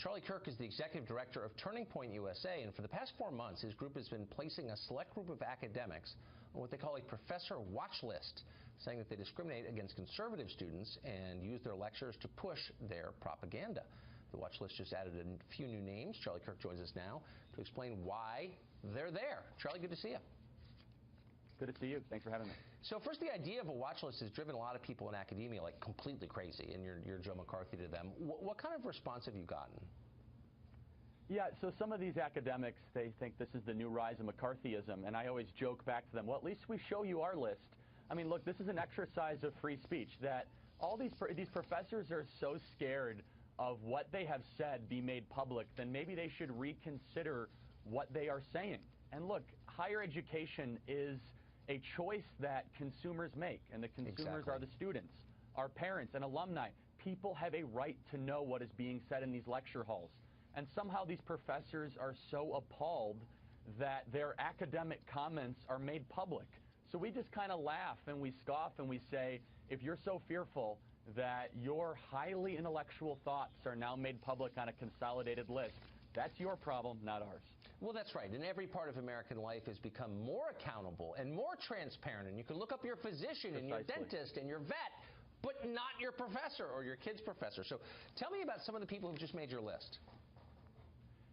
Charlie Kirk is the executive director of Turning Point USA, and for the past 4 months, his group has been placing a select group of academics on what they call a professor watch list, saying that they discriminate against conservative students and use their lectures to push their propaganda. The watch list just added a few new names. Charlie Kirk joins us now to explain why they're there. Charlie, good to see you. Good to see you. Thanks for having me. So first, the idea of a watch list has driven a lot of people in academia like completely crazy, and you're Joe McCarthy to them. What kind of response have you gotten? Yeah, so some of these academics, they think this is the new rise of McCarthyism, and I always joke back to them, well, at least we show you our list. I mean, look, this is an exercise of free speech, that all these professors are so scared of what they have said be made public, then maybe they should reconsider what they are saying. And look, higher education is a choice that consumers make, and the consumers are the students, our parents and alumni. People have a right to know what is being said in these lecture halls. And somehow these professors are so appalled that their academic comments are made public. So we just kind of laugh and we scoff and we say, if you're so fearful that your highly intellectual thoughts are now made public on a consolidated list, that's your problem, not ours. Well, that's right. And every part of American life has become more accountable and more transparent. And you can look up your physician and your dentist and your vet, but not your professor or your kid's professor. So tell me about some of the people who've just made your list.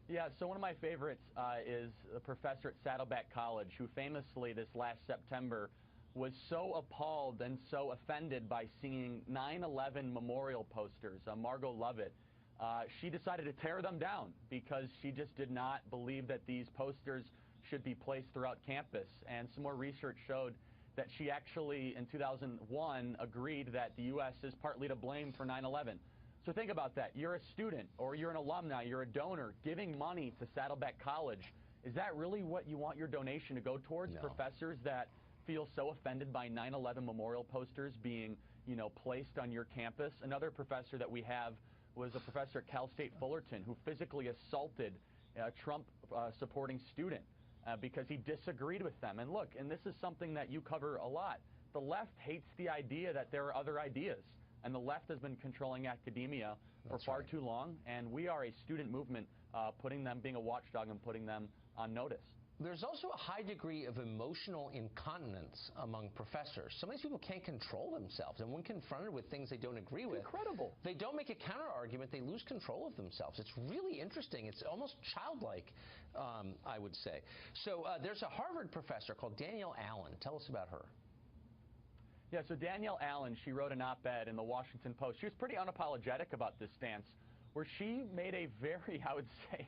Yeah, so one of my favorites is a professor at Saddleback College who famously this last September was so appalled and so offended by seeing 9/11 memorial posters. Margot Lovett. She decided to tear them down because she just did not believe that these posters should be placed throughout campus. And some more research showed that she actually, in 2001, agreed that the U.S. is partly to blame for 9/11. So think about that. You're a student or you're an alumni, you're a donor giving money to Saddleback College. Is that really what you want your donation to go towards? No. Professors that feel so offended by 9/11 memorial posters being, placed on your campus? Another professor that we have was a professor at Cal State Fullerton who physically assaulted a Trump-supporting student because he disagreed with them. And look, and this is something that you cover a lot. The left hates the idea that there are other ideas. And the left has been controlling academia for far too long. And we are a student movement being a watchdog and putting them on notice. There's also a high degree of emotional incontinence among professors. Some of these people can't control themselves, and when confronted with things they don't agree with, incredible. They don't make a counter-argument. They lose control of themselves. It's really interesting. It's almost childlike, I would say. So there's a Harvard professor called Danielle Allen. Tell us about her. Yeah, so Danielle Allen, she wrote an op-ed in the Washington Post. She was pretty unapologetic about this stance, where she made a very, I would say,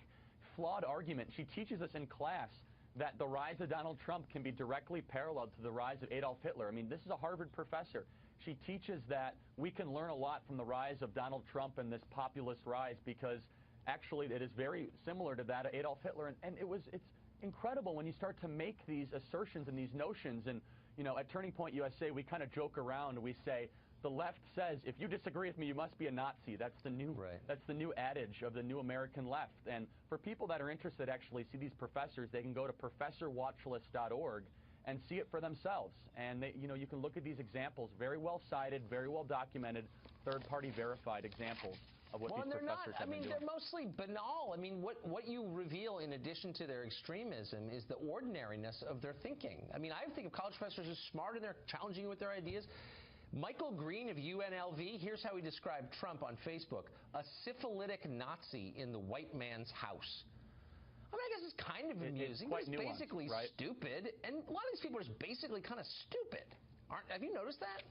flawed argument. She teaches us in class that the rise of Donald Trump can be directly paralleled to the rise of Adolf Hitler. I mean, this is a Harvard professor. She teaches that we can learn a lot from the rise of Donald Trump and this populist rise because actually it is very similar to that of Adolf Hitler. And it's incredible when you start to make these assertions and these notions. And, at Turning Point USA, we kind of joke around. We say, the left says, if you disagree with me, you must be a Nazi. That's the new adage of the new American left. And for people that are interested, actually see these professors, they can go to professorwatchlist.org and see it for themselves. And you can look at these examples, very well cited, very well documented, third-party verified examples of what these professors have been doing. They're mostly banal. I mean, what you reveal in addition to their extremism is the ordinariness of their thinking. I mean, I think of college professors as smart and they're challenging you with their ideas. Michael Green of UNLV, here's how he described Trump on Facebook: a syphilitic Nazi in the white man's house. I mean, I guess it's kind of amusing. It's quite nuanced, basically right? Stupid, and a lot of these people are just basically kind of stupid. Have you noticed that?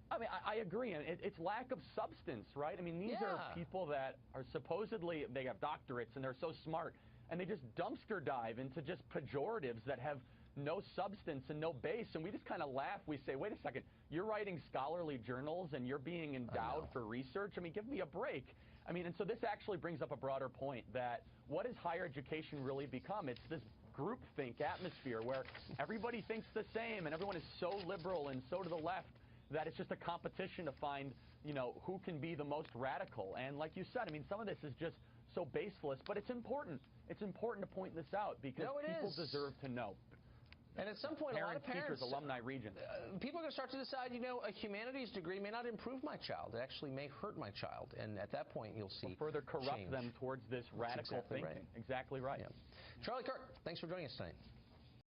I agree. It's lack of substance, right? I mean, these are people that are supposedly, they have doctorates and they're so smart, and they just dumpster dive into just pejoratives that have no substance and no base. And we just kind of laugh. We say, wait a second, you're writing scholarly journals and you're being endowed for research? I mean, give me a break. I mean, and so this actually brings up a broader point that what has higher education really become? It's this groupthink atmosphere where everybody thinks the same and everyone is so liberal and so to the left that it's just a competition to find, who can be the most radical. And like you said, I mean, some of this is just so baseless, but it's important. It's important to point this out because people deserve to know. And at some point, a lot of parents, teachers, alumni, regents. People are going to start to decide, you know, a humanities degree may not improve my child. It actually may hurt my child. And at that point, you'll see further corrupt change. them towards this radical exactly thinking. Right. Exactly right. Yeah. Charlie Kirk, thanks for joining us tonight.